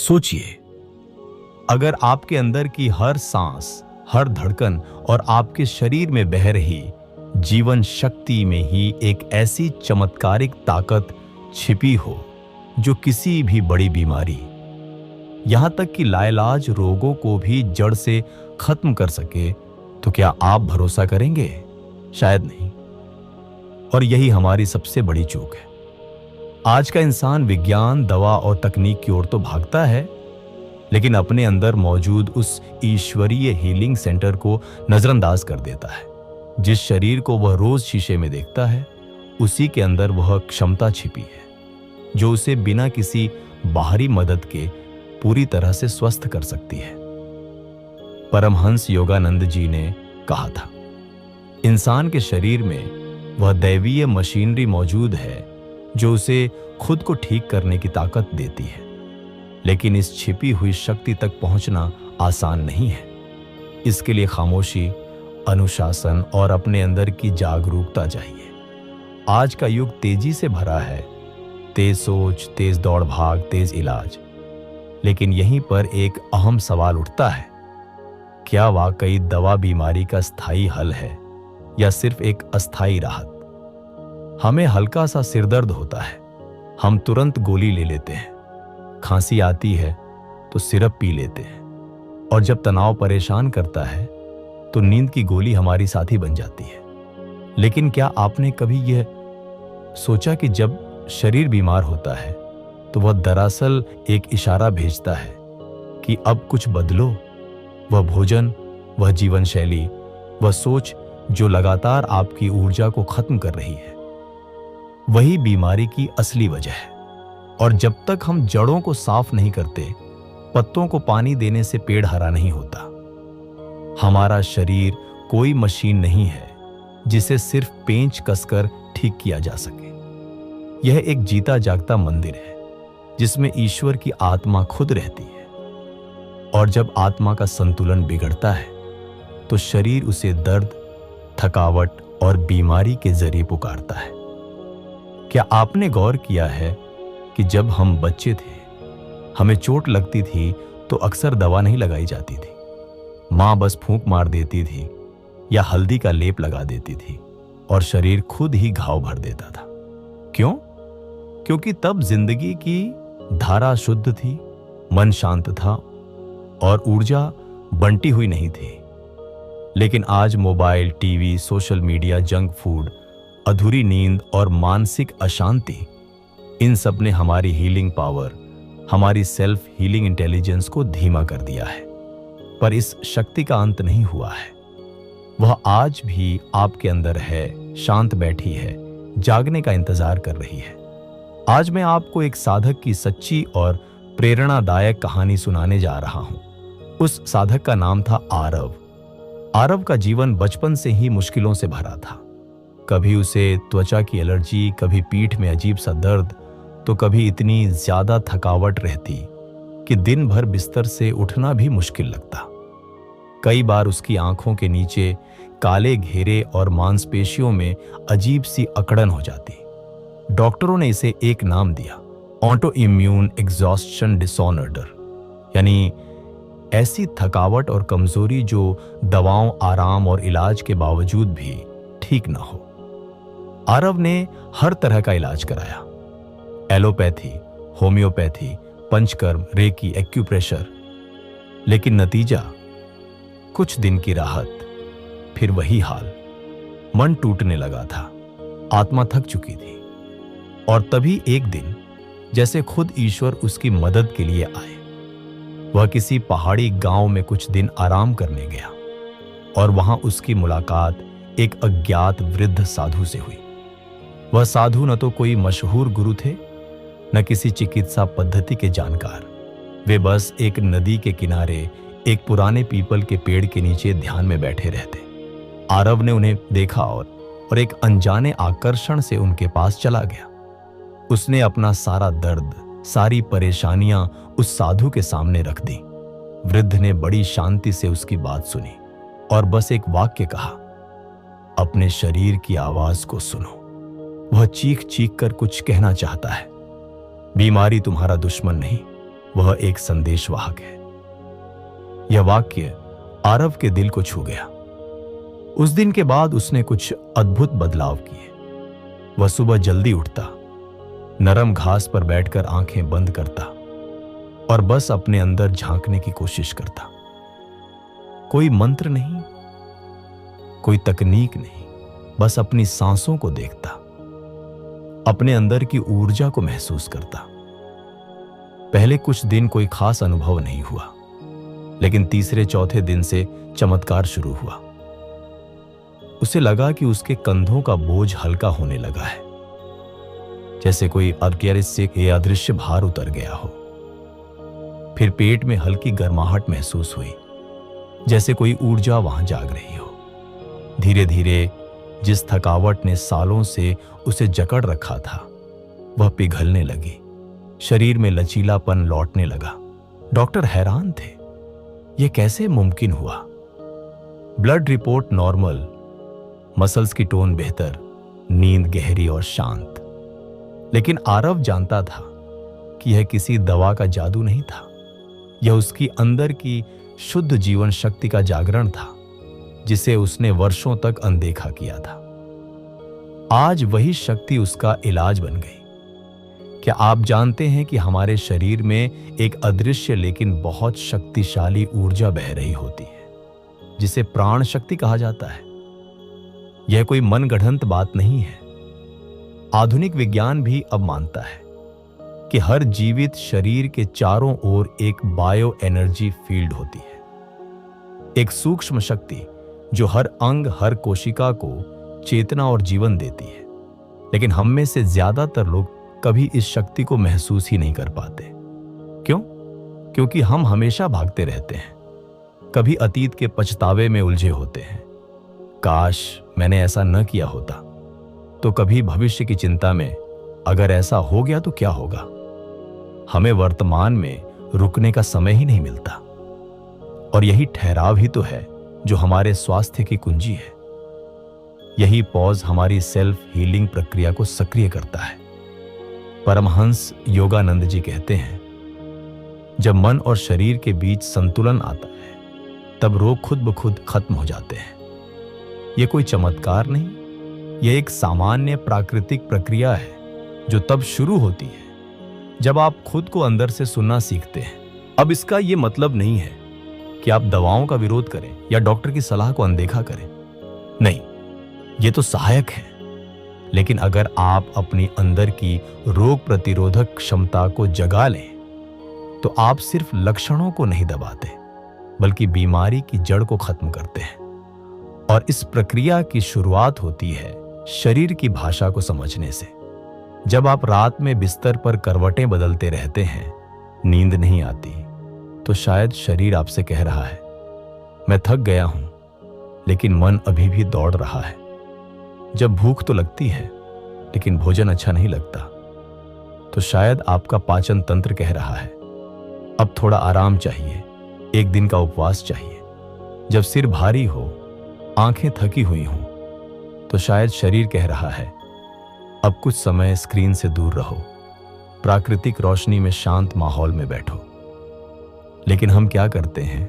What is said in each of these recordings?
सोचिए, अगर आपके अंदर की हर सांस, हर धड़कन और आपके शरीर में बह रही जीवन शक्ति में ही एक ऐसी चमत्कारिक ताकत छिपी हो जो किसी भी बड़ी बीमारी, यहां तक कि लाइलाज रोगों को भी जड़ से खत्म कर सके, तो क्या आप भरोसा करेंगे? शायद नहीं। और यही हमारी सबसे बड़ी चूक है। आज का इंसान विज्ञान, दवा और तकनीक की ओर तो भागता है, लेकिन अपने अंदर मौजूद उस ईश्वरीय हीलिंग सेंटर को नजरअंदाज कर देता है। जिस शरीर को वह रोज शीशे में देखता है, उसी के अंदर वह क्षमता छिपी है जो उसे बिना किसी बाहरी मदद के पूरी तरह से स्वस्थ कर सकती है। परमहंस योगानंद जी ने कहा था, इंसान के शरीर में वह दैवीय मशीनरी मौजूद है जो उसे खुद को ठीक करने की ताकत देती है, लेकिन इस छिपी हुई शक्ति तक पहुंचना आसान नहीं है। इसके लिए खामोशी, अनुशासन और अपने अंदर की जागरूकता चाहिए। आज का युग तेजी से भरा है, तेज सोच, तेज दौड़ भाग, तेज इलाज। लेकिन यहीं पर एक अहम सवाल उठता है, क्या वाकई दवा बीमारी का स्थायी हल है या सिर्फ एक अस्थायी राहत? हमें हल्का सा सिरदर्द होता है, हम तुरंत गोली ले लेते हैं। खांसी आती है तो सिरप पी लेते हैं, और जब तनाव परेशान करता है तो नींद की गोली हमारी साथी बन जाती है। लेकिन क्या आपने कभी यह सोचा कि जब शरीर बीमार होता है तो वह दरअसल एक इशारा भेजता है कि अब कुछ बदलो? वह भोजन, वह जीवन शैली, वह सोच जो लगातार आपकी ऊर्जा को खत्म कर रही है, वही बीमारी की असली वजह है। और जब तक हम जड़ों को साफ नहीं करते, पत्तों को पानी देने से पेड़ हरा नहीं होता। हमारा शरीर कोई मशीन नहीं है जिसे सिर्फ पेंच कसकर ठीक किया जा सके। यह एक जीता जागता मंदिर है जिसमें ईश्वर की आत्मा खुद रहती है। और जब आत्मा का संतुलन बिगड़ता है तो शरीर उसे दर्द, थकावट और बीमारी के जरिए पुकारता है। क्या आपने गौर किया है कि जब हम बच्चे थे, हमें चोट लगती थी तो अक्सर दवा नहीं लगाई जाती थी। मां बस फूंक मार देती थी या हल्दी का लेप लगा देती थी और शरीर खुद ही घाव भर देता था। क्यों? क्योंकि तब जिंदगी की धारा शुद्ध थी, मन शांत था और ऊर्जा बंटी हुई नहीं थी। लेकिन आज mobile, TV, social media, junk food, अधूरी नींद और मानसिक अशांति, इन सब ने हमारी हीलिंग पावर, हमारी सेल्फ हीलिंग इंटेलिजेंस को धीमा कर दिया है। पर इस शक्ति का अंत नहीं हुआ है। वह आज भी आपके अंदर है, शांत बैठी है, जागने का इंतजार कर रही है। आज मैं आपको एक साधक की सच्ची और प्रेरणादायक कहानी सुनाने जा रहा हूं। उस साधक का नाम था आरव। आरव का जीवन बचपन से ही मुश्किलों से भरा था। कभी उसे त्वचा की एलर्जी, कभी पीठ में अजीब सा दर्द, तो कभी इतनी ज्यादा थकावट रहती कि दिन भर बिस्तर से उठना भी मुश्किल लगता। कई बार उसकी आंखों के नीचे काले घेरे और मांसपेशियों में अजीब सी अकड़न हो जाती। डॉक्टरों ने इसे एक नाम दिया, ऑटो इम्यून एग्जॉस्शन डिसऑर्डर, यानी ऐसी थकावट और कमजोरी जो दवाओं, आराम और इलाज के बावजूद भी ठीक ना हो। आरव ने हर तरह का इलाज कराया, allopathy, homeopathy, panchakarma, reiki, acupressure, लेकिन नतीजा कुछ दिन की राहत, फिर वही हाल। मन टूटने लगा था, आत्मा थक चुकी थी। और तभी एक दिन जैसे खुद ईश्वर उसकी मदद के लिए आए। वह किसी पहाड़ी गांव में कुछ दिन आराम करने गया और वहां उसकी मुलाकात एक अज्ञात वृद्ध साधु से हुई। वह साधु न तो कोई मशहूर गुरु थे, न किसी चिकित्सा पद्धति के जानकार। वे बस एक नदी के किनारे एक पुराने पीपल के पेड़ के नीचे ध्यान में बैठे रहते। आरव ने उन्हें देखा और एक अनजाने आकर्षण से उनके पास चला गया। उसने अपना सारा दर्द, सारी परेशानियां उस साधु के सामने रख दी। वृद्ध ने बड़ी शांति से उसकी बात सुनी और बस एक वाक्य कहा, अपने शरीर की आवाज को सुनो। वह चीख चीख कर कुछ कहना चाहता है। बीमारी तुम्हारा दुश्मन नहीं, वह एक संदेशवाहक है। यह वाक्य आरव के दिल को छू गया। उस दिन के बाद उसने कुछ अद्भुत बदलाव किए। वह सुबह जल्दी उठता, नरम घास पर बैठकर आंखें बंद करता और बस अपने अंदर झांकने की कोशिश करता। कोई मंत्र नहीं, कोई तकनीक नहीं, बस अपनी सांसों को देखता, अपने अंदर की ऊर्जा को महसूस करता। पहले कुछ दिन कोई खास अनुभव नहीं हुआ, लेकिन तीसरे चौथे दिन से चमत्कार शुरू हुआ। उसे लगा कि उसके कंधों का बोझ हल्का होने लगा है, जैसे कोई अदृश्य अदृश्य भार उतर गया हो। फिर पेट में हल्की गर्माहट महसूस हुई, जैसे कोई ऊर्जा वहां जाग रही हो। धीरे धीरे जिस थकावट ने सालों से उसे जकड़ रखा था, वह पिघलने लगी। शरीर में लचीलापन लौटने लगा। डॉक्टर हैरान थे, यह कैसे मुमकिन हुआ। ब्लड रिपोर्ट नॉर्मल, मसल्स की टोन बेहतर, नींद गहरी और शांत। लेकिन आरव जानता था कि यह किसी दवा का जादू नहीं था। यह उसकी अंदर की शुद्ध जीवन शक्ति का जागरण था, जिसे उसने वर्षों तक अनदेखा किया था। आज वही शक्ति उसका इलाज बन गई। क्या आप जानते हैं कि हमारे शरीर में एक अदृश्य लेकिन बहुत शक्तिशाली ऊर्जा बह रही होती है, जिसे प्राण शक्ति कहा जाता है। यह कोई मनगढ़ंत बात नहीं है। आधुनिक विज्ञान भी अब मानता है कि हर जीवित शरीर के चारों ओर एक बायो एनर्जी फील्ड होती है, एक सूक्ष्म शक्ति जो हर अंग, हर कोशिका को चेतना और जीवन देती है। लेकिन हम में से ज्यादातर लोग कभी इस शक्ति को महसूस ही नहीं कर पाते। क्यों? क्योंकि हम हमेशा भागते रहते हैं, कभी अतीत के पछतावे में उलझे होते हैं, काश मैंने ऐसा न किया होता, तो कभी भविष्य की चिंता में, अगर ऐसा हो गया तो क्या होगा। हमें वर्तमान में रुकने का समय ही नहीं मिलता, और यही ठहराव ही तो है जो हमारे स्वास्थ्य की कुंजी है। यही पॉज हमारी सेल्फ हीलिंग प्रक्रिया को सक्रिय करता है। परमहंस योगानंद जी कहते हैं, जब मन और शरीर के बीच संतुलन आता है, तब रोग खुद ब खुद खत्म हो जाते हैं। यह कोई चमत्कार नहीं, यह एक सामान्य प्राकृतिक प्रक्रिया है जो तब शुरू होती है जब आप खुद को अंदर से सुनना सीखते हैं। अब इसका यह मतलब नहीं है कि आप दवाओं का विरोध करें या डॉक्टर की सलाह को अनदेखा करें। नहीं, ये तो सहायक है। लेकिन अगर आप अपनी अंदर की रोग प्रतिरोधक क्षमता को जगा लें, तो आप सिर्फ लक्षणों को नहीं दबाते, बल्कि बीमारी की जड़ को खत्म करते हैं। और इस प्रक्रिया की शुरुआत होती है शरीर की भाषा को समझने से। जब आप रात में बिस्तर पर करवटें बदलते रहते हैं, नींद नहीं आती, तो शायद शरीर आपसे कह रहा है, मैं थक गया हूं, लेकिन मन अभी भी दौड़ रहा है। जब भूख तो लगती है, लेकिन भोजन अच्छा नहीं लगता, तो शायद आपका पाचन तंत्र कह रहा है, अब थोड़ा आराम चाहिए, एक दिन का उपवास चाहिए। जब सिर भारी हो, आंखें थकी हुई हों, तो शायद शरीर कह रहा है, अब कुछ समय स्क्रीन से दूर रहो, प्राकृतिक रोशनी में शांत माहौल में बैठो। लेकिन हम क्या करते हैं,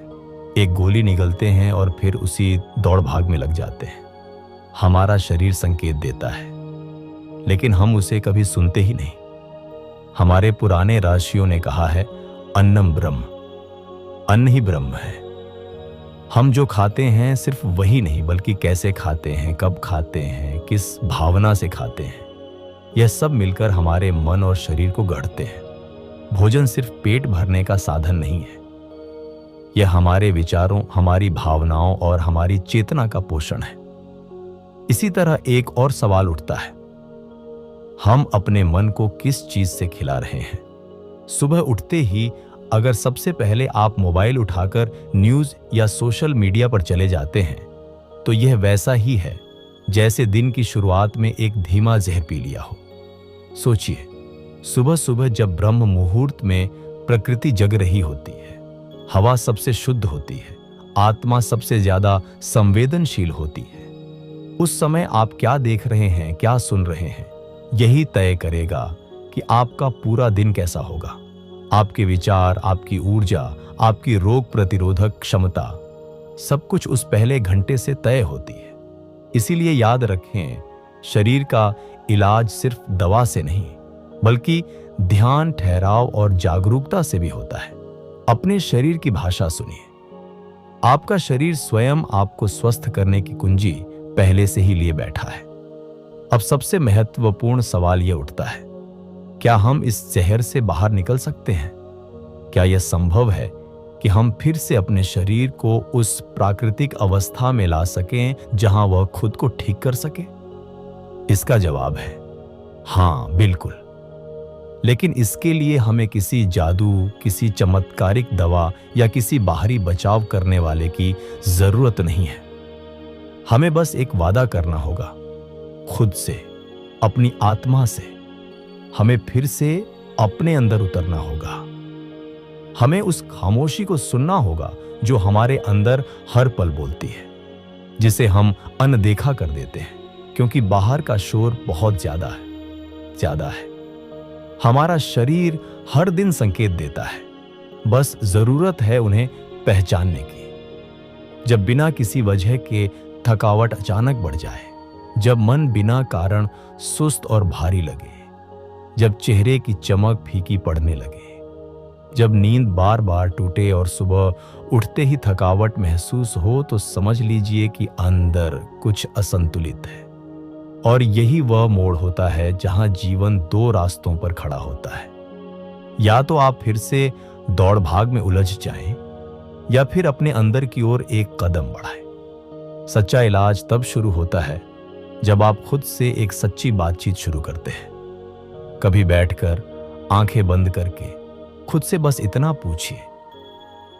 एक गोली निगलते हैं और फिर उसी दौड़ भाग में लग जाते हैं। हमारा शरीर संकेत देता है, लेकिन हम उसे कभी सुनते ही नहीं। हमारे पुराने ऋषियों ने कहा है, अन्नम ब्रह्म, अन्न ही ब्रह्म है। हम जो खाते हैं सिर्फ वही नहीं, बल्कि कैसे खाते हैं, कब खाते हैं, किस भावना से खाते हैं, यह सब मिलकर हमारे मन और शरीर को गढ़ते हैं। भोजन सिर्फ पेट भरने का साधन नहीं है, यह हमारे विचारों, हमारी भावनाओं और हमारी चेतना का पोषण है। इसी तरह एक और सवाल उठता है, हम अपने मन को किस चीज से खिला रहे हैं? सुबह उठते ही अगर सबसे पहले आप मोबाइल उठाकर न्यूज या सोशल मीडिया पर चले जाते हैं, तो यह वैसा ही है जैसे दिन की शुरुआत में एक धीमा जहर पी लिया हो। सोचिए, सुबह सुबह जब ब्रह्म मुहूर्त में प्रकृति जग रही होती है, हवा सबसे शुद्ध होती है, आत्मा सबसे ज्यादा संवेदनशील होती है, उस समय आप क्या देख रहे हैं, क्या सुन रहे हैं, यही तय करेगा कि आपका पूरा दिन कैसा होगा। आपके विचार, आपकी ऊर्जा, आपकी रोग प्रतिरोधक क्षमता, सब कुछ उस पहले घंटे से तय होती है। इसीलिए याद रखें, शरीर का इलाज सिर्फ दवा से नहीं, बल्कि ध्यान, ठहराव और जागरूकता से भी होता है। अपने शरीर की भाषा सुनिए। आपका शरीर स्वयं आपको स्वस्थ करने की कुंजी पहले से ही लिए बैठा है। अब सबसे महत्वपूर्ण सवाल यह उठता है, क्या हम इस जहर से बाहर निकल सकते हैं? क्या यह संभव है कि हम फिर से अपने शरीर को उस प्राकृतिक अवस्था में ला सकें जहां वह खुद को ठीक कर सके? इसका जवाब है हां, बिल्कुल। लेकिन इसके लिए हमें किसी जादू, किसी चमत्कारिक दवा या किसी बाहरी बचाव करने वाले की जरूरत नहीं है। हमें बस एक वादा करना होगा, खुद से, अपनी आत्मा से। हमें फिर से अपने अंदर उतरना होगा। हमें उस खामोशी को सुनना होगा जो हमारे अंदर हर पल बोलती है, जिसे हम अनदेखा कर देते हैं क्योंकि बाहर का शोर बहुत ज्यादा है। हमारा शरीर हर दिन संकेत देता है, बस जरूरत है उन्हें पहचानने की। जब बिना किसी वजह के थकावट अचानक बढ़ जाए, जब मन बिना कारण सुस्त और भारी लगे, जब चेहरे की चमक फीकी पड़ने लगे, जब नींद बार बार टूटे और सुबह उठते ही थकावट महसूस हो, तो समझ लीजिए कि अंदर कुछ असंतुलित है। और यही वह मोड़ होता है जहां जीवन दो रास्तों पर खड़ा होता है। या तो आप फिर से दौड़ भाग में उलझ जाएं, या फिर अपने अंदर की ओर एक कदम बढ़ाएं। सच्चा इलाज तब शुरू होता है जब आप खुद से एक सच्ची बातचीत शुरू करते हैं। कभी बैठकर आंखें बंद करके खुद से बस इतना पूछिए,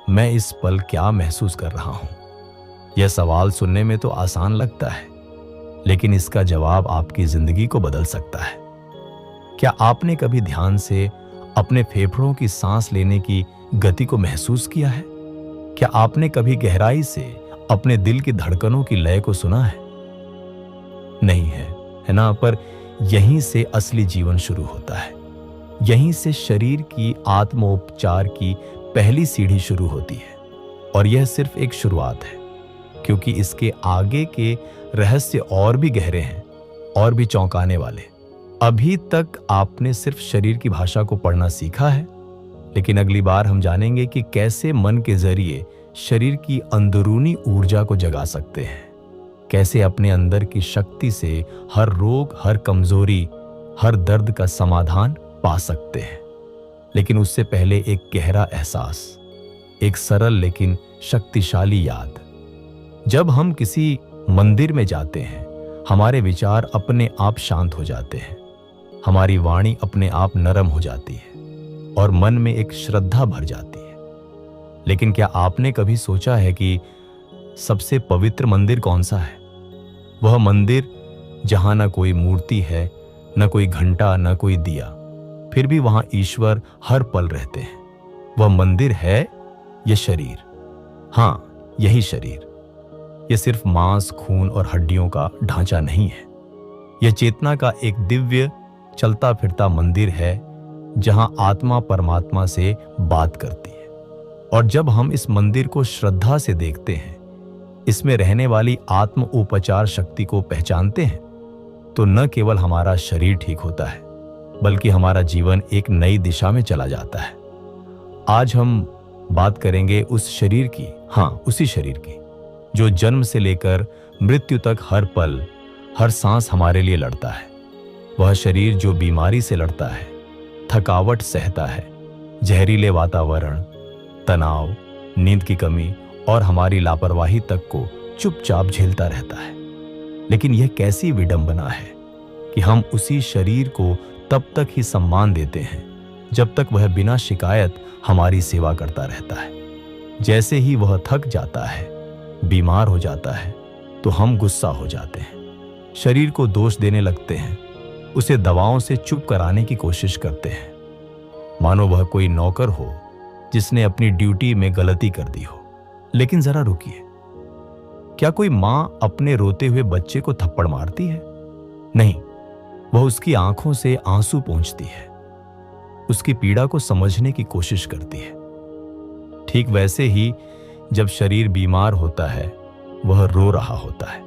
मैं इस पल क्या महसूस कर रहा हूं? यह सवाल सुनने में तो आसान लगता है, लेकिन इसका जवाब आपकी जिंदगी को बदल सकता है। क्या आपने कभी ध्यान से अपने फेफड़ों की सांस लेने की गति को महसूस किया है? क्या आपने कभी गहराई से अपने दिल की धड़कनों की लय को सुना है? नहीं है ना? पर यहीं से असली जीवन शुरू होता है। यहीं से शरीर की आत्मोपचार की पहली सीढ़ी शुरू होती है। और यह सिर्फ एक शुरुआत है, क्योंकि इसके आगे के रहस्य और भी गहरे हैं और भी चौंकाने वाले। अभी तक आपने सिर्फ शरीर की भाषा को पढ़ना सीखा है, लेकिन अगली बार हम जानेंगे कि कैसे मन के जरिए शरीर की अंदरूनी ऊर्जा को जगा सकते हैं, कैसे अपने अंदर की शक्ति से हर रोग, हर कमजोरी, हर दर्द का समाधान पा सकते हैं। लेकिन उससे पहले एक गहरा एहसास, एक सरल लेकिन शक्तिशाली याद। जब हम किसी मंदिर में जाते हैं, हमारे विचार अपने आप शांत हो जाते हैं, हमारी वाणी अपने आप नरम हो जाती है और मन में एक श्रद्धा भर जाती है। लेकिन क्या आपने कभी सोचा है कि सबसे पवित्र मंदिर कौन सा है? वह मंदिर जहां न कोई मूर्ति है, न कोई घंटा, न कोई दिया, फिर भी वहां ईश्वर हर पल रहते हैं। वह मंदिर है यह शरीर। हां, यही शरीर। यह सिर्फ मांस, खून और हड्डियों का ढांचा नहीं है। यह चेतना का एक दिव्य चलता फिरता मंदिर है जहां आत्मा परमात्मा से बात करती है। और जब हम इस मंदिर को श्रद्धा से देखते हैं, इसमें रहने वाली आत्म उपचार शक्ति को पहचानते हैं, तो न केवल हमारा शरीर ठीक होता है, बल्कि हमारा जीवन एक नई दिशा में चला जाता है। आज हम बात करेंगे उस शरीर की, उसी शरीर की जो जन्म से लेकर मृत्यु तक हर पल, हर सांस हमारे लिए लड़ता है। वह शरीर जो बीमारी से लड़ता है, थकावट सहता है, जहरीले वातावरण, तनाव, नींद की कमी और हमारी लापरवाही तक को चुपचाप झेलता रहता है। लेकिन यह कैसी विडंबना है कि हम उसी शरीर को तब तक ही सम्मान देते हैं जब तक वह बिना शिकायत हमारी सेवा करता रहता है। जैसे ही वह थक जाता है, बीमार हो जाता है, तो हम गुस्सा हो जाते हैं, शरीर को दोष देने लगते हैं, उसे दवाओं से चुप कराने की कोशिश करते हैं, मानो वह कोई नौकर हो जिसने अपनी ड्यूटी में गलती कर दी हो। लेकिन जरा रुकिए, क्या कोई मां अपने रोते हुए बच्चे को थप्पड़ मारती है? नहीं, वह उसकी आंखों से आंसू पोंछती है। उसकी पीड़ा को समझने की कोशिश करती है। ठीक वैसे ही जब शरीर बीमार होता है, वह रो रहा होता है।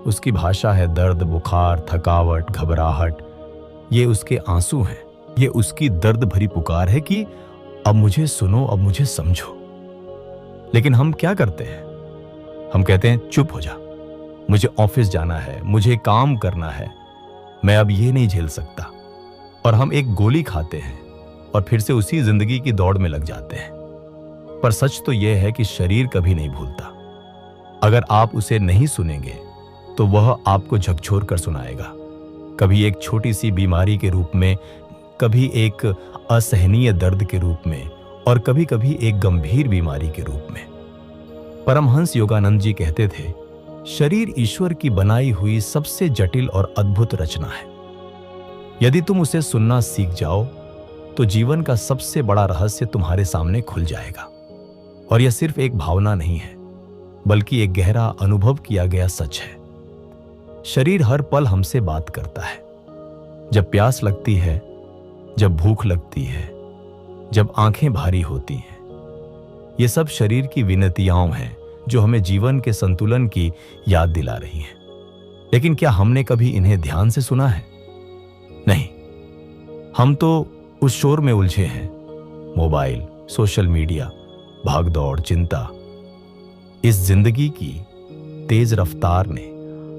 उसकी भाषा है दर्द, बुखार, थकावट, घबराहट। ये उसके आंसू हैं। ये उसकी दर्द भरी पुकार है कि अब मुझे सुनो, अब मुझे समझो। लेकिन हम क्या करते हैं? हम कहते हैं चुप हो जा, मुझे ऑफिस जाना है, मुझे काम करना है, मैं अब ये नहीं झेल सकता। और हम एक गोली खाते हैं और फिर से उसी जिंदगी की दौड़ में लग जाते हैं। पर सच तो यह है कि शरीर कभी नहीं भूलता। अगर आप उसे नहीं सुनेंगे तो वह आपको झकझोर कर सुनाएगा, कभी एक छोटी सी बीमारी के रूप में, कभी एक असहनीय दर्द के रूप में, और कभी कभी एक गंभीर बीमारी के रूप में। परमहंस योगानंद जी कहते थे, शरीर ईश्वर की बनाई हुई सबसे जटिल और अद्भुत रचना है। यदि तुम उसे सुनना सीख जाओ तो जीवन का सबसे बड़ा रहस्य तुम्हारे सामने खुल जाएगा। और यह सिर्फ एक भावना नहीं है, बल्कि एक गहरा अनुभव किया गया सच है। शरीर हर पल हमसे बात करता है। जब प्यास लगती है, जब भूख लगती है, जब आंखें भारी होती हैं, ये सब शरीर की विनतियां हैं जो हमें जीवन के संतुलन की याद दिला रही हैं। लेकिन क्या हमने कभी इन्हें ध्यान से सुना है? नहीं। हम तो उस शोर में उलझे हैं, मोबाइल, सोशल मीडिया, भागदौड़, चिंता। इस जिंदगी की तेज रफ्तार ने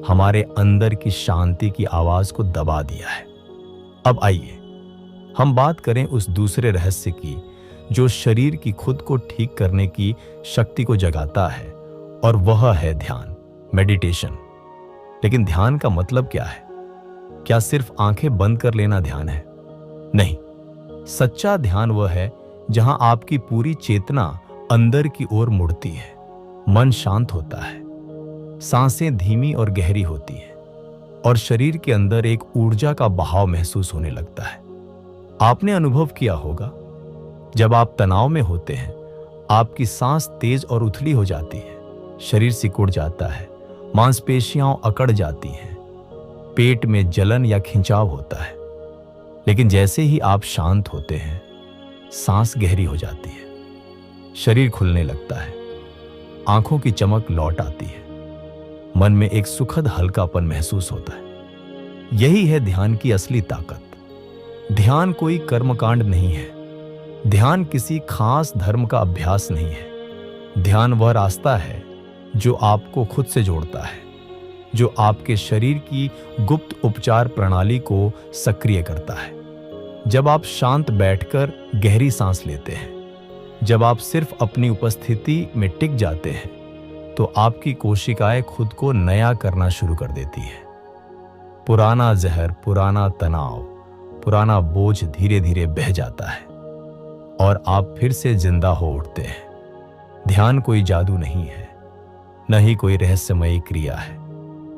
हमारे अंदर की शांति की आवाज को दबा दिया है। अब आइए हम बात करें उस दूसरे रहस्य की जो शरीर की खुद को ठीक करने की शक्ति को जगाता है, और वह है ध्यान, मेडिटेशन। लेकिन ध्यान का मतलब क्या है? क्या सिर्फ आंखें बंद कर लेना ध्यान है? नहीं। सच्चा ध्यान वह है जहां आपकी पूरी चेतना अंदर की ओर मुड़ती है, मन शांत होता है, सांसें धीमी और गहरी होती हैं, और शरीर के अंदर एक ऊर्जा का बहाव महसूस होने लगता है। आपने अनुभव किया होगा, जब आप तनाव में होते हैं, आपकी सांस तेज और उथली हो जाती है, शरीर सिकुड़ जाता है, मांसपेशियां अकड़ जाती हैं, पेट में जलन या खिंचाव होता है। लेकिन जैसे ही आप शांत होते हैं, सांस गहरी हो जाती है, शरीर खुलने लगता है, आंखों की चमक लौट आती है, मन में एक सुखद हल्कापन महसूस होता है। यही है ध्यान की असली ताकत। ध्यान कोई कर्मकांड नहीं है, ध्यान किसी खास धर्म का अभ्यास नहीं है। ध्यान वह रास्ता है जो आपको खुद से जोड़ता है, जो आपके शरीर की गुप्त उपचार प्रणाली को सक्रिय करता है। जब आप शांत बैठकर गहरी सांस लेते हैं, जब आप सिर्फ अपनी उपस्थिति में टिक जाते हैं, तो आपकी कोशिकाएं खुद को नया करना शुरू कर देती है। पुराना जहर, पुराना तनाव, पुराना बोझ धीरे धीरे बह जाता है और आप फिर से जिंदा हो उठते हैं। ध्यान कोई जादू नहीं है, न ही कोई रहस्यमयी क्रिया है।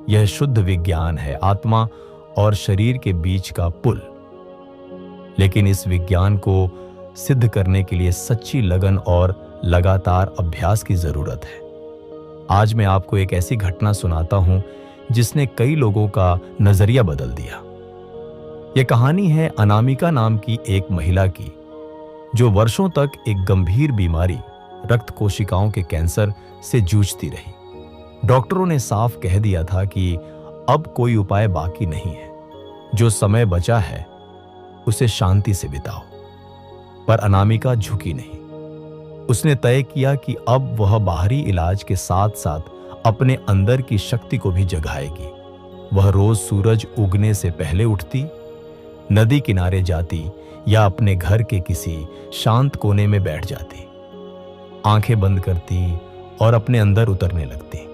यह शुद्ध विज्ञान है, आत्मा और शरीर के बीच का पुल। लेकिन इस विज्ञान को सिद्ध करने के लिए सच्ची लगन और लगातार अभ्यास की जरूरत है। आज मैं आपको एक ऐसी घटना सुनाता हूं जिसने कई लोगों का नजरिया बदल दिया। यह कहानी है अनामिका नाम की एक महिला की, जो वर्षों तक एक गंभीर बीमारी, रक्त कोशिकाओं के कैंसर से जूझती रही। डॉक्टरों ने साफ कह दिया था कि अब कोई उपाय बाकी नहीं है, जो समय बचा है उसे शांति से बिताओ। पर अनामिका झुकी नहीं। उसने तय किया कि अब वह बाहरी इलाज के साथ साथ अपने अंदर की शक्ति को भी जगाएगी। वह रोज सूरज उगने से पहले उठती, नदी किनारे जाती या अपने घर के किसी शांत कोने में बैठ जाती, आंखें बंद करती और अपने अंदर उतरने लगती।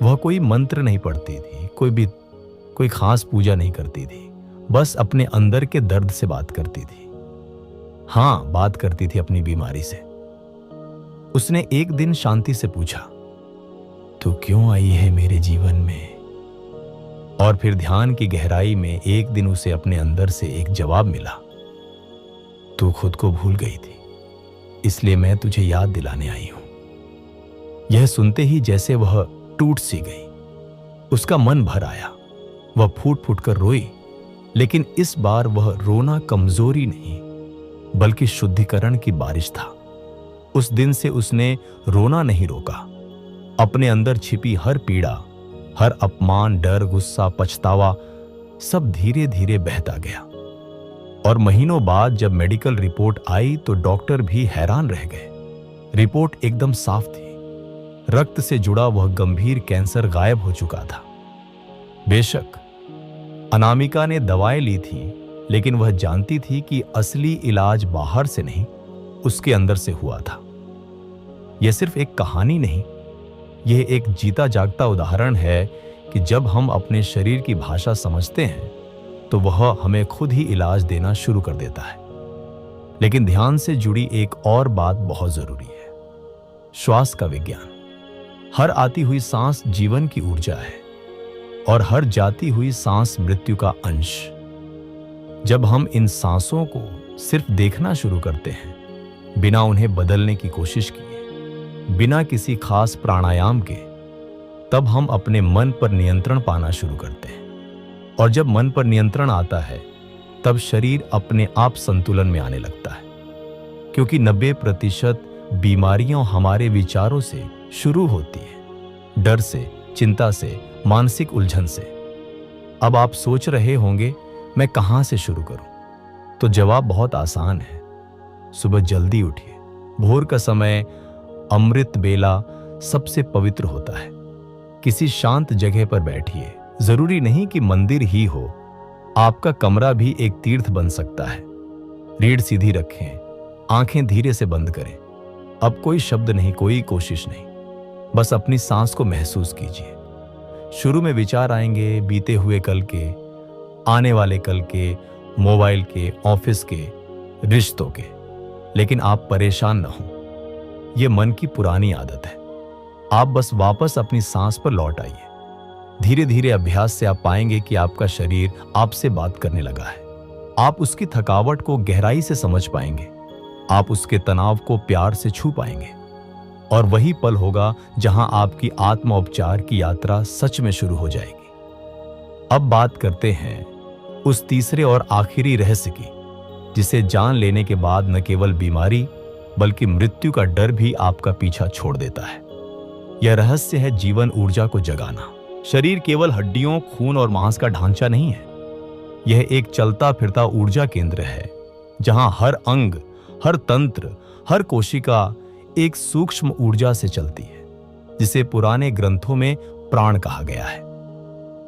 वह कोई मंत्र नहीं पढ़ती थी, कोई खास पूजा नहीं करती थी, बस अपने अंदर के दर्द से बात करती थी। हाँ, बात करती थी अपनी बीमारी से। उसने एक दिन शांति से पूछा, तू क्यों आई है मेरे जीवन में? और फिर ध्यान की गहराई में एक दिन उसे अपने अंदर से एक जवाब मिला, तू खुद को भूल गई थी, इसलिए मैं तुझे याद दिलाने आई हूं। यह सुनते ही जैसे वह टूट सी गई। उसका मन भर आया। वह फूट फूट कर रोई, लेकिन इस बार वह रोना कमजोरी नहीं, बल्कि शुद्धिकरण की बारिश था। उस दिन से उसने रोना नहीं रोका। अपने अंदर छिपी हर पीड़ा, हर अपमान, डर, गुस्सा, पछतावा सब धीरे धीरे बहता गया। और महीनों बाद जब मेडिकल रिपोर्ट आई तो डॉक्टर भी हैरान रह गए। रिपोर्ट एकदम साफ थी। रक्त से जुड़ा वह गंभीर कैंसर गायब हो चुका था। बेशक अनामिका ने दवाएं ली थी, लेकिन वह जानती थी कि असली इलाज बाहर से नहीं, उसके अंदर से हुआ था। यह सिर्फ एक कहानी नहीं, यह एक जीता जागता उदाहरण है कि जब हम अपने शरीर की भाषा समझते हैं तो वह हमें खुद ही इलाज देना शुरू कर देता है। लेकिन ध्यान से जुड़ी एक और बात बहुत जरूरी है, श्वास का विज्ञान। हर आती हुई सांस जीवन की ऊर्जा है और हर जाती हुई सांस मृत्यु का अंश। जब हम इन सांसों को सिर्फ देखना शुरू करते हैं, बिना उन्हें बदलने की कोशिश किए, बिना किसी खास प्राणायाम के, तब हम अपने मन पर नियंत्रण पाना शुरू करते हैं। और जब मन पर नियंत्रण आता है, तब शरीर अपने आप संतुलन में आने लगता है। क्योंकि 90% बीमारियां हमारे विचारों से शुरू होती है, डर से, चिंता से, मानसिक उलझन से। अब आप सोच रहे होंगे, मैं कहां से शुरू करूं? तो जवाब बहुत आसान है। सुबह जल्दी उठिए। भोर का समय, अमृत बेला सबसे पवित्र होता है। किसी शांत जगह पर बैठिए। जरूरी नहीं कि मंदिर ही हो, आपका कमरा भी एक तीर्थ बन सकता है। रीढ़ सीधी रखें, आंखें धीरे से बंद करें। अब कोई शब्द नहीं, कोई कोशिश नहीं, बस अपनी सांस को महसूस कीजिए। शुरू में विचार आएंगे, बीते हुए कल के, आने वाले कल के, मोबाइल के, ऑफिस के, रिश्तों के। लेकिन आप परेशान न हो, यह मन की पुरानी आदत है। आप बस वापस अपनी सांस पर लौट आइए। धीरे धीरे अभ्यास से आप पाएंगे कि आपका शरीर आपसे बात करने लगा है। आप उसकी थकावट को गहराई से समझ पाएंगे। आप उसके तनाव को प्यार से छू पाएंगे। और वही पल होगा जहां आपकी आत्मोपचार की यात्रा सच में शुरू हो जाएगी। अब बात करते हैं उस तीसरे और आखिरी रहस्य की, जिसे जान लेने के बाद न केवल बीमारी बल्कि मृत्यु का डर भी आपका पीछा छोड़ देता है। यह रहस्य है जीवन ऊर्जा को जगाना। शरीर केवल हड्डियों, खून और मांस का ढांचा नहीं है। यह एक चलता फिरता ऊर्जा केंद्र है, जहां हर अंग, हर तंत्र, हर कोशिका एक सूक्ष्म ऊर्जा से चलती है, जिसे पुराने ग्रंथों में प्राण कहा गया है।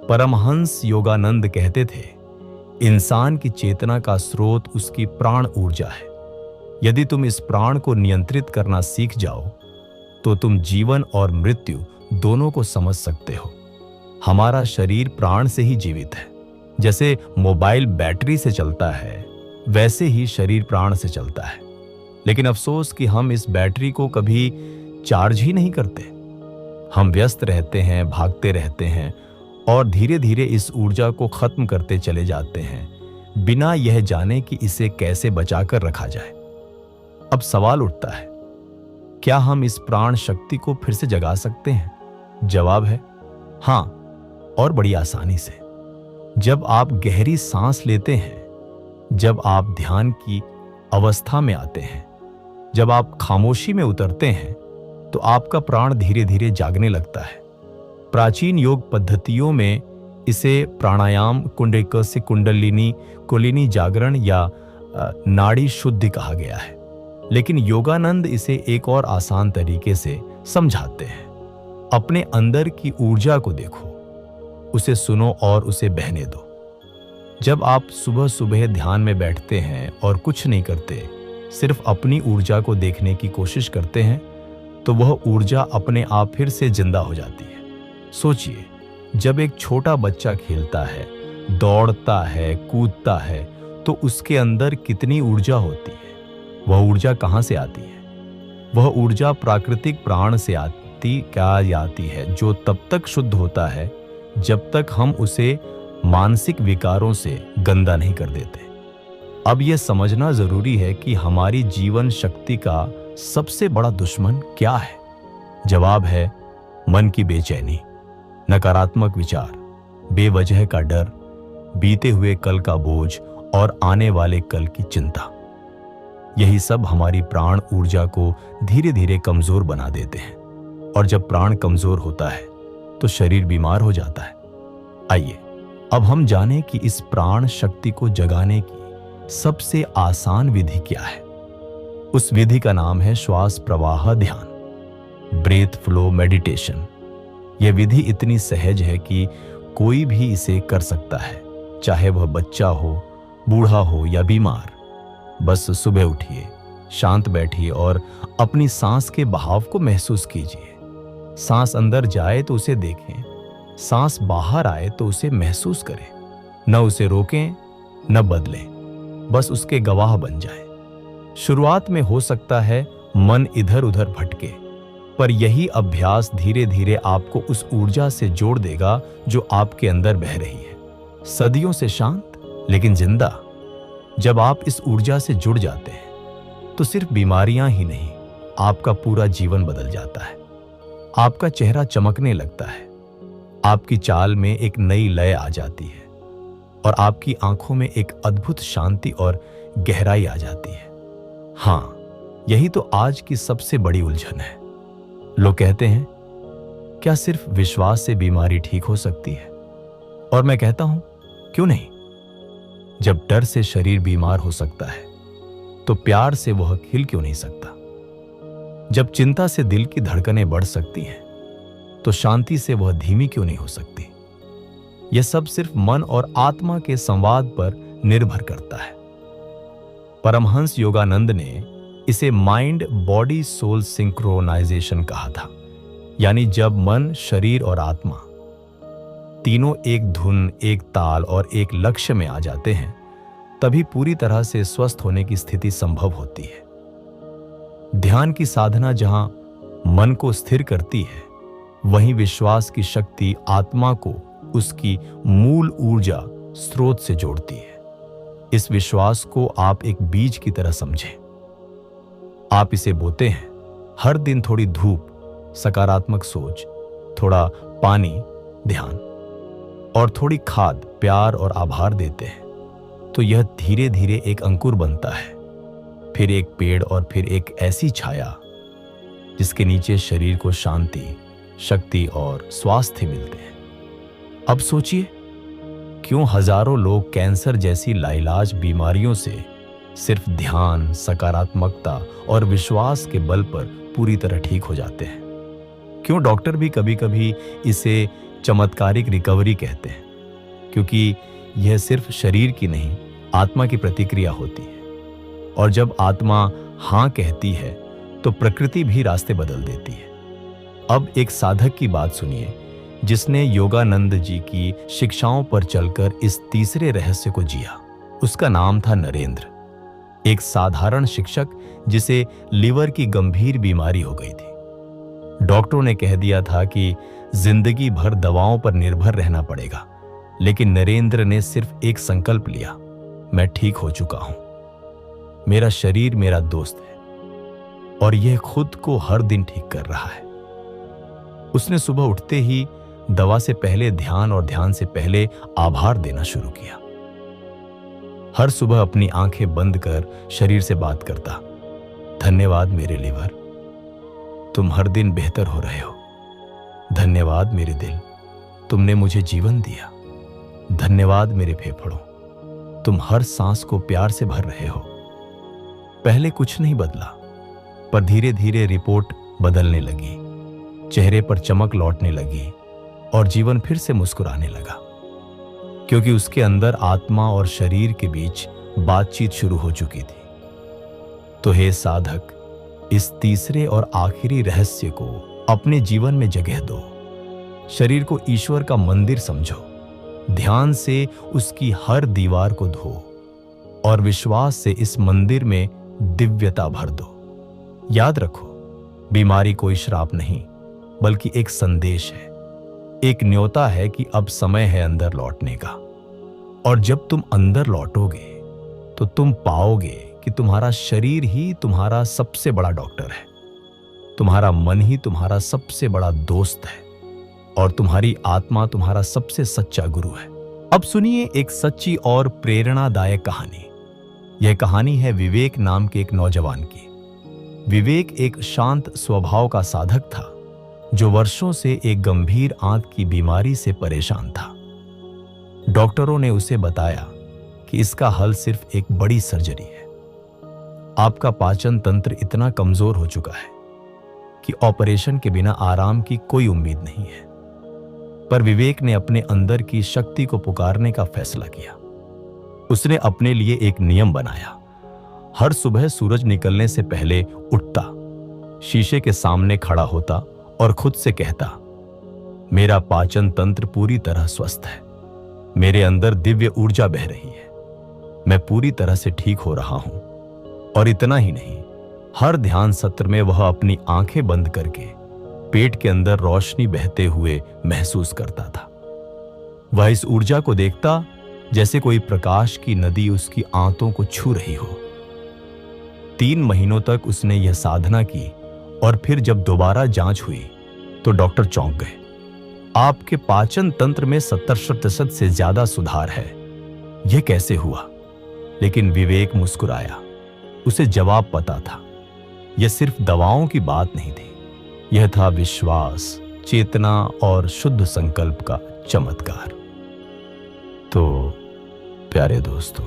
परमहंस योगानंद कहते थे, इंसान की चेतना का स्रोत उसकी प्राण ऊर्जा है। यदि तुम इस प्राण को नियंत्रित करना सीख जाओ, तो तुम जीवन और मृत्यु दोनों को समझ सकते हो। हमारा शरीर प्राण से ही जीवित है। जैसे मोबाइल बैटरी से चलता है, वैसे ही शरीर प्राण से चलता है। लेकिन अफसोस कि हम इस बैटरी को कभी चार्ज ही नहीं करते। हम व्यस्त रहते हैं, भागते रहते हैं और धीरे धीरे इस ऊर्जा को खत्म करते चले जाते हैं, बिना यह जाने कि इसे कैसे बचाकर रखा जाए। अब सवाल उठता है, क्या हम इस प्राण शक्ति को फिर से जगा सकते हैं? जवाब है हां, और बड़ी आसानी से। जब आप गहरी सांस लेते हैं, जब आप ध्यान की अवस्था में आते हैं, जब आप खामोशी में उतरते हैं, तो आपका प्राण धीरे धीरे जागने लगता है। प्राचीन योग पद्धतियों में इसे प्राणायाम, कुंडलिनी कुंडलिनी जागरण या नाड़ी शुद्धि कहा गया है। लेकिन योगानंद इसे एक और आसान तरीके से समझाते हैं। अपने अंदर की ऊर्जा को देखो, उसे सुनो और उसे बहने दो। जब आप सुबह सुबह ध्यान में बैठते हैं और कुछ नहीं करते, सिर्फ अपनी ऊर्जा को देखने की कोशिश करते हैं, तो वह ऊर्जा अपने आप फिर से जिंदा हो जाती है। सोचिए, जब एक छोटा बच्चा खेलता है, दौड़ता है, कूदता है, तो उसके अंदर कितनी ऊर्जा होती है। वह ऊर्जा कहां से आती है? वह ऊर्जा प्राकृतिक प्राण से आती है, जो तब तक शुद्ध होता है जब तक हम उसे मानसिक विकारों से गंदा नहीं कर देते। अब यह समझना जरूरी है कि हमारी जीवन शक्ति का सबसे बड़ा दुश्मन क्या है? जवाब है मन की बेचैनी, नकारात्मक विचार, बेवजह का डर, बीते हुए कल का बोझ और आने वाले कल की चिंता। यही सब हमारी प्राण ऊर्जा को धीरे धीरे कमजोर बना देते हैं, और जब प्राण कमजोर होता है तो शरीर बीमार हो जाता है। आइए अब हम जानें कि इस प्राण शक्ति को जगाने की सबसे आसान विधि क्या है। उस विधि का नाम है श्वास प्रवाह ध्यान, ब्रेथ फ्लो मेडिटेशन। यह विधि इतनी सहज है कि कोई भी इसे कर सकता है, चाहे वह बच्चा हो, बूढ़ा हो या बीमार। बस सुबह उठिए, शांत बैठिए और अपनी सांस के बहाव को महसूस कीजिए। सांस अंदर जाए तो उसे देखें, सांस बाहर आए तो उसे महसूस करें। न उसे रोकें न बदलें, बस उसके गवाह बन जाएं। शुरुआत में हो सकता है मन इधर उधर भटके, पर यही अभ्यास धीरे धीरे आपको उस ऊर्जा से जोड़ देगा जो आपके अंदर बह रही है, सदियों से शांत लेकिन जिंदा। जब आप इस ऊर्जा से जुड़ जाते हैं तो सिर्फ बीमारियां ही नहीं, आपका पूरा जीवन बदल जाता है। आपका चेहरा चमकने लगता है, आपकी चाल में एक नई लय आ जाती है और आपकी आंखों में एक अद्भुत शांति और गहराई आ जाती है। हाँ, यही तो आज की सबसे बड़ी उलझन है। लोग कहते हैं, क्या सिर्फ विश्वास से बीमारी ठीक हो सकती है? और मैं कहता हूं, क्यों नहीं? जब डर से शरीर बीमार हो सकता है तो प्यार से वह खिल क्यों नहीं सकता? जब चिंता से दिल की धड़कनें बढ़ सकती हैं तो शांति से वह धीमी क्यों नहीं हो सकती? यह सब सिर्फ मन और आत्मा के संवाद पर निर्भर करता है। परमहंस योगानंद ने इसे माइंड बॉडी सोल सिंक्रोनाइजेशन कहा था, यानी जब मन, शरीर और आत्मा तीनों एक धुन, एक ताल और एक लक्ष्य में आ जाते हैं, तभी पूरी तरह से स्वस्थ होने की स्थिति संभव होती है। ध्यान की साधना जहां मन को स्थिर करती है, वहीं विश्वास की शक्ति आत्मा को उसकी मूल ऊर्जा स्रोत से जोड़ती है। इस विश्वास को आप एक बीज की तरह समझें। आप इसे बोते हैं, हर दिन थोड़ी धूप, सकारात्मक सोच, थोड़ा पानी, ध्यान और थोड़ी खाद, प्यार और आभार देते हैं, तो यह धीरे धीरे एक अंकुर बनता है, फिर एक पेड़ और फिर एक ऐसी छाया जिसके नीचे शरीर को शांति, शक्ति और स्वास्थ्य मिलते हैं। अब सोचिए, क्यों हजारों लोग कैंसर जैसी लाइलाज बीमारियों से सिर्फ ध्यान, सकारात्मकता और विश्वास के बल पर पूरी तरह ठीक हो जाते हैं? क्यों डॉक्टर भी कभी कभी इसे चमत्कारिक रिकवरी कहते हैं? क्योंकि यह सिर्फ शरीर की नहीं, आत्मा की प्रतिक्रिया होती है। और जब आत्मा हां कहती है तो प्रकृति भी रास्ते बदल देती है। अब एक साधक की बात सुनिए जिसने योगानंद जी की शिक्षाओं पर चलकर इस तीसरे रहस्य को जिया। उसका नाम था नरेंद्र, एक साधारण शिक्षक जिसे लीवर की गंभीर बीमारी हो गई थी। डॉक्टरों ने कह दिया था कि जिंदगी भर दवाओं पर निर्भर रहना पड़ेगा, लेकिन नरेंद्र ने सिर्फ एक संकल्प लिया, मैं ठीक हो चुका हूं, मेरा शरीर मेरा दोस्त है और यह खुद को हर दिन ठीक कर रहा है। उसने सुबह उठते ही दवा से पहले ध्यान और ध्यान से पहले आभार देना शुरू किया। हर सुबह अपनी आंखें बंद कर शरीर से बात करता, धन्यवाद मेरे लीवर, तुम हर दिन बेहतर हो रहे हो। धन्यवाद मेरे दिल, तुमने मुझे जीवन दिया। धन्यवाद मेरे फेफड़ों, तुम हर सांस को प्यार से भर रहे हो। पहले कुछ नहीं बदला, पर धीरे धीरे रिपोर्ट बदलने लगी, चेहरे पर चमक लौटने लगी और जीवन फिर से मुस्कुराने लगा, क्योंकि उसके अंदर आत्मा और शरीर के बीच बातचीत शुरू हो चुकी थी। तो हे साधक, इस तीसरे और आखिरी रहस्य को अपने जीवन में जगह दो। शरीर को ईश्वर का मंदिर समझो, ध्यान से उसकी हर दीवार को धो और विश्वास से इस मंदिर में दिव्यता भर दो। याद रखो, बीमारी कोई श्राप नहीं, बल्कि एक संदेश है, एक न्योता है कि अब समय है अंदर लौटने का। और जब तुम अंदर लौटोगे तो तुम पाओगे कि तुम्हारा शरीर ही तुम्हारा सबसे बड़ा डॉक्टर है, तुम्हारा मन ही तुम्हारा सबसे बड़ा दोस्त है और तुम्हारी आत्मा तुम्हारा सबसे सच्चा गुरु है। अब सुनिए एक सच्ची और प्रेरणादायक कहानी। यह कहानी है विवेक नाम के एक नौजवान की। विवेक एक शांत स्वभाव का साधक था जो वर्षों से एक गंभीर आंत की बीमारी से परेशान था। डॉक्टरों ने उसे बताया कि इसका हल सिर्फ एक बड़ी सर्जरी है। आपका पाचन तंत्र इतना कमजोर हो चुका है कि ऑपरेशन के बिना आराम की कोई उम्मीद नहीं है। पर विवेक ने अपने अंदर की शक्ति को पुकारने का फैसला किया। उसने अपने लिए एक नियम बनाया। हर सुबह सूरज निकलने से पहले उठता, शीशे के सामने खड़ा होता और खुद से कहता, मेरा पाचन तंत्र पूरी तरह स्वस्थ है, मेरे अंदर दिव्य ऊर्जा बह रही है, मैं पूरी तरह से ठीक हो रहा हूं। और इतना ही नहीं, हर ध्यान सत्र में वह अपनी आंखें बंद करके पेट के अंदर रोशनी बहते हुए महसूस करता था। वह इस ऊर्जा को देखता जैसे कोई प्रकाश की नदी उसकी आंतों को छू रही हो। 3 महीनों तक उसने यह साधना की और फिर जब दोबारा जांच हुई तो डॉक्टर चौंक गए। आपके पाचन तंत्र में 70% से ज्यादा सुधार है, यह कैसे हुआ? लेकिन विवेक मुस्कुराया। उसे जवाब पता था। यह सिर्फ दवाओं की बात नहीं थी, यह था विश्वास, चेतना और शुद्ध संकल्प का चमत्कार। तो प्यारे दोस्तों,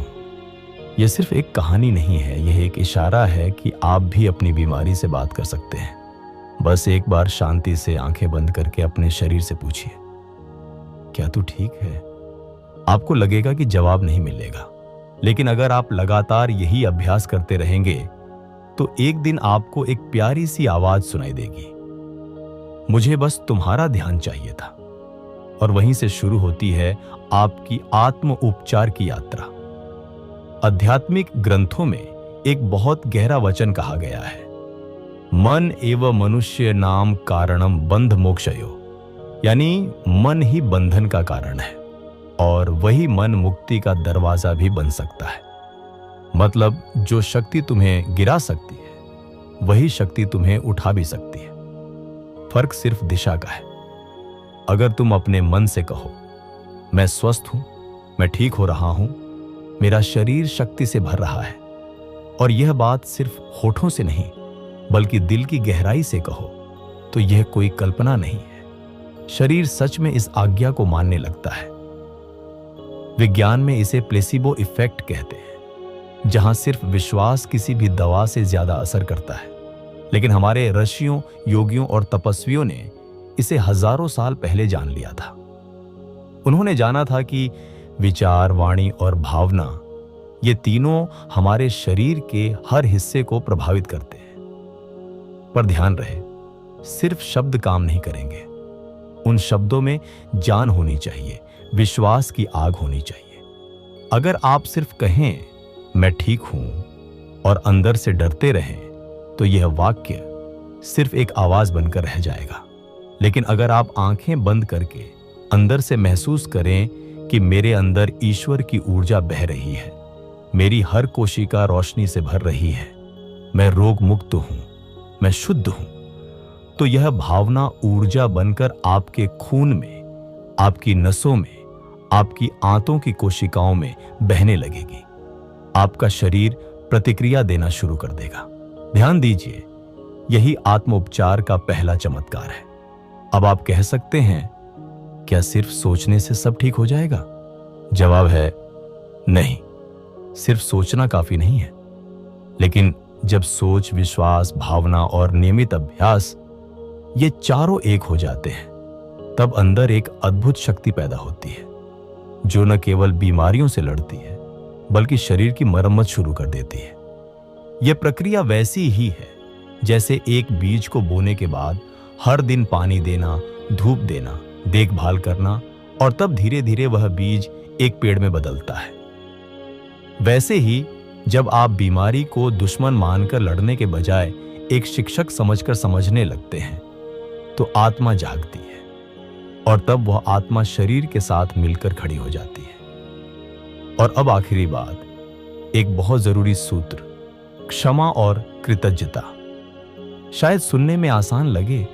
यह सिर्फ एक कहानी नहीं है, यह एक इशारा है कि आप भी अपनी बीमारी से बात कर सकते हैं। बस एक बार शांति से आंखें बंद करके अपने शरीर से पूछिए, क्या तू ठीक है? आपको लगेगा कि जवाब नहीं मिलेगा, लेकिन अगर आप लगातार यही अभ्यास करते रहेंगे तो एक दिन आपको एक प्यारी सी आवाज सुनाई देगी, मुझे बस तुम्हारा ध्यान चाहिए था। और वहीं से शुरू होती है आपकी आत्म उपचार की यात्रा। आध्यात्मिक ग्रंथों में एक बहुत गहरा वचन कहा गया है, मन एव मनुष्य नाम कारणम बंध मोक्षयो, यानी मन ही बंधन का कारण है और वही मन मुक्ति का दरवाजा भी बन सकता है। मतलब जो शक्ति तुम्हें गिरा सकती है वही शक्ति तुम्हें उठा भी सकती है। फर्क सिर्फ दिशा का है। अगर तुम अपने मन से कहो, मैं स्वस्थ हूं, मैं ठीक हो रहा हूं, मेरा शरीर शक्ति से भर रहा है, और यह बात सिर्फ होठों से नहीं बल्कि दिल की गहराई से कहो, तो यह कोई कल्पना नहीं है। शरीर सच में इस आज्ञा को मानने लगता है। विज्ञान में इसे प्लेसिबो इफेक्ट कहते हैं, जहां सिर्फ विश्वास किसी भी दवा से ज्यादा असर करता है। लेकिन हमारे ऋषियों, योगियों और तपस्वियों ने इसे हजारों साल पहले जान लिया था। उन्होंने जाना था कि विचार, वाणी और भावना, ये तीनों हमारे शरीर के हर हिस्से को प्रभावित करते हैं। पर ध्यान रहे, सिर्फ शब्द काम नहीं करेंगे। उन शब्दों में जान होनी चाहिए, विश्वास की आग होनी चाहिए। अगर आप सिर्फ कहें मैं ठीक हूं और अंदर से डरते रहें तो यह वाक्य सिर्फ एक आवाज बनकर रह जाएगा। लेकिन अगर आप आंखें बंद करके अंदर से महसूस करें कि मेरे अंदर ईश्वर की ऊर्जा बह रही है, मेरी हर कोशिका रोशनी से भर रही है, मैं रोग मुक्त हूं, मैं शुद्ध हूं, तो यह भावना ऊर्जा बनकर आपके खून में, आपकी नसों में, आपकी आंतों की कोशिकाओं में बहने लगेगी। आपका शरीर प्रतिक्रिया देना शुरू कर देगा। ध्यान दीजिए, यही आत्मोपचार का पहला चमत्कार है। अब आप कह सकते हैं, क्या सिर्फ सोचने से सब ठीक हो जाएगा? जवाब है नहीं, सिर्फ सोचना काफी नहीं है। लेकिन जब सोच, विश्वास, भावना और नियमित अभ्यास ये चारों एक हो जाते हैं, तब अंदर एक अद्भुत शक्ति पैदा होती है जो न केवल बीमारियों से लड़ती है बल्कि शरीर की मरम्मत शुरू कर देती है। यह प्रक्रिया वैसी ही है जैसे एक बीज को बोने के बाद हर दिन पानी देना, धूप देना, देखभाल करना और तब धीरे धीरे वह बीज एक पेड़ में बदलता है। वैसे ही जब आप बीमारी को दुश्मन मानकर लड़ने के बजाय एक शिक्षक समझकर समझने लगते हैं तो आत्मा जागती है और तब वह आत्मा शरीर के साथ मिलकर खड़ी हो जाती है। और अब आखिरी बात, एक बहुत जरूरी सूत्र, क्षमा और कृतज्ञता। शायद सुनने में आसान लगे,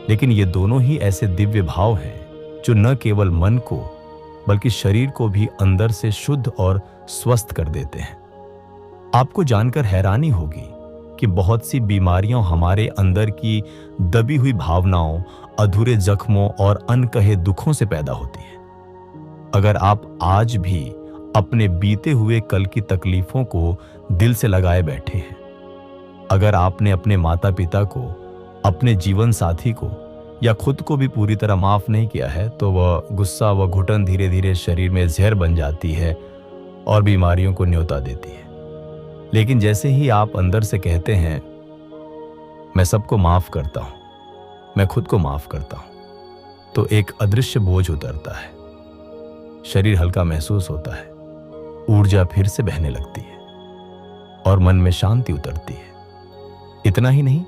लेकिन ये दोनों ही ऐसे दिव्य भाव हैं जो न केवल मन को बल्कि शरीर को भी अंदर से शुद्ध और स्वस्थ कर देते हैं। आपको जानकर हैरानी होगी कि बहुत सी बीमारियां हमारे अंदर की दबी हुई भावनाओं, अधूरे जख्मों और अनकहे दुखों से पैदा होती है। अगर आप आज भी अपने बीते हुए कल की तकलीफों को दिल से लगाए बैठे हैं, अगर आपने अपने माता पिता को, अपने जीवन साथी को या खुद को भी पूरी तरह माफ नहीं किया है, तो वह गुस्सा व घुटन धीरे धीरे शरीर में जहर बन जाती है और बीमारियों को न्योता देती है। लेकिन जैसे ही आप अंदर से कहते हैं, मैं सबको माफ करता हूं, मैं खुद को माफ करता हूं, तो एक अदृश्य बोझ उतरता है, शरीर हल्का महसूस होता है, ऊर्जा फिर से बहने लगती है और मन में शांति उतरती है। इतना ही नहीं,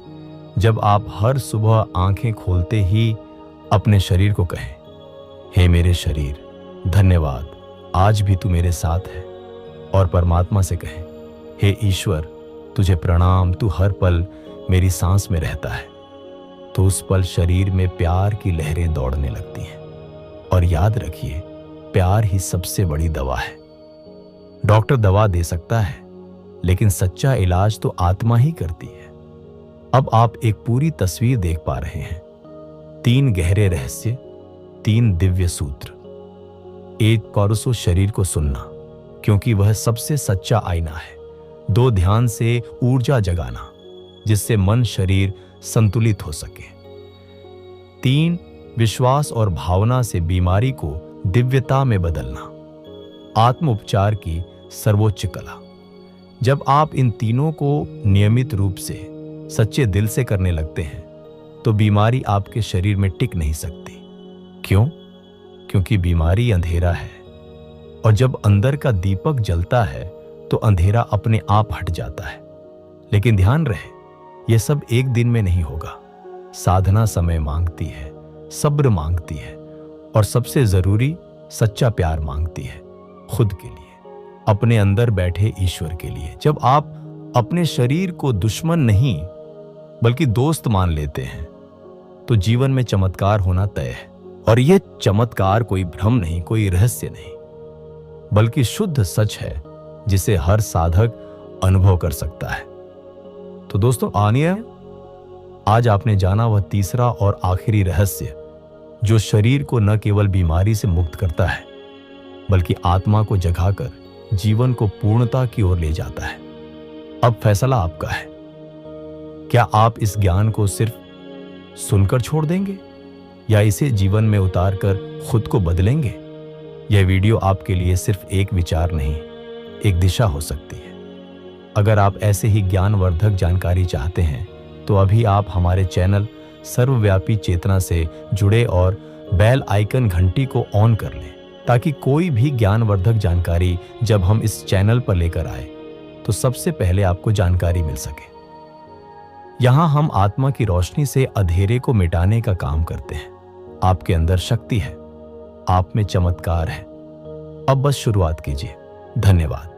जब आप हर सुबह आंखें खोलते ही अपने शरीर को कहें, हे मेरे शरीर, धन्यवाद, आज भी तू मेरे साथ है, और परमात्मा से कहें, हे ईश्वर, तुझे प्रणाम, तू हर पल मेरी सांस में रहता है, तो उस पल शरीर में प्यार की लहरें दौड़ने लगती हैं। और याद रखिए, प्यार ही सबसे बड़ी दवा है। डॉक्टर दवा दे सकता है, लेकिन सच्चा इलाज तो आत्मा ही करती है। अब आप एक पूरी तस्वीर देख पा रहे हैं। 3 गहरे रहस्य, 3 दिव्य सूत्र। 1, कौरसो शरीर को सुनना, क्योंकि वह सबसे सच्चा आईना है। 2, ध्यान से ऊर्जा जगाना, जिससे मन शरीर संतुलित हो सके। 3, विश्वास और भावना से बीमारी को दिव्यता में बदलना। आत्म उपचार की सर्वोच्च कला। जब आप इन तीनों को नियमित रूप से सच्चे दिल से करने लगते हैं, तो बीमारी आपके शरीर में टिक नहीं सकती। क्यों? क्योंकि बीमारी अंधेरा है, और जब अंदर का दीपक जलता है तो अंधेरा अपने आप हट जाता है। लेकिन ध्यान रहे, यह सब एक दिन में नहीं होगा। साधना समय मांगती है, सब्र मांगती है, और सबसे जरूरी सच्चा प्यार मांगती है, खुद के लिए, अपने अंदर बैठे ईश्वर के लिए। जब आप अपने शरीर को दुश्मन नहीं बल्कि दोस्त मान लेते हैं, तो जीवन में चमत्कार होना तय है। और यह चमत्कार कोई भ्रम नहीं, कोई रहस्य नहीं, बल्कि शुद्ध सच है, जिसे हर साधक अनुभव कर सकता है। तो दोस्तों, आनिए, आज आपने जाना वह तीसरा और आखिरी रहस्य, जो शरीर को न केवल बीमारी से मुक्त करता है, बल्कि आत्मा को जगाकर जीवन को पूर्णता की ओर ले जाता है। अब फैसला आपका है। क्या आप इस ज्ञान को सिर्फ सुनकर छोड़ देंगे, या इसे जीवन में उतारकर खुद को बदलेंगे? यह वीडियो आपके लिए सिर्फ एक विचार नहीं, एक दिशा हो सकती है। अगर आप ऐसे ही ज्ञानवर्धक जानकारी चाहते हैं, तो अभी आप हमारे चैनल सर्वव्यापी चेतना से जुड़े और बेल आइकन घंटी को ऑन कर लें, ताकि कोई भी ज्ञानवर्धक जानकारी जब हम इस चैनल पर लेकर आए, तो सबसे पहले आपको जानकारी मिल सके। यहां हम आत्मा की रोशनी से अंधेरे को मिटाने का काम करते हैं। आपके अंदर शक्ति है, आप में चमत्कार है। अब बस शुरुआत कीजिए। धन्यवाद।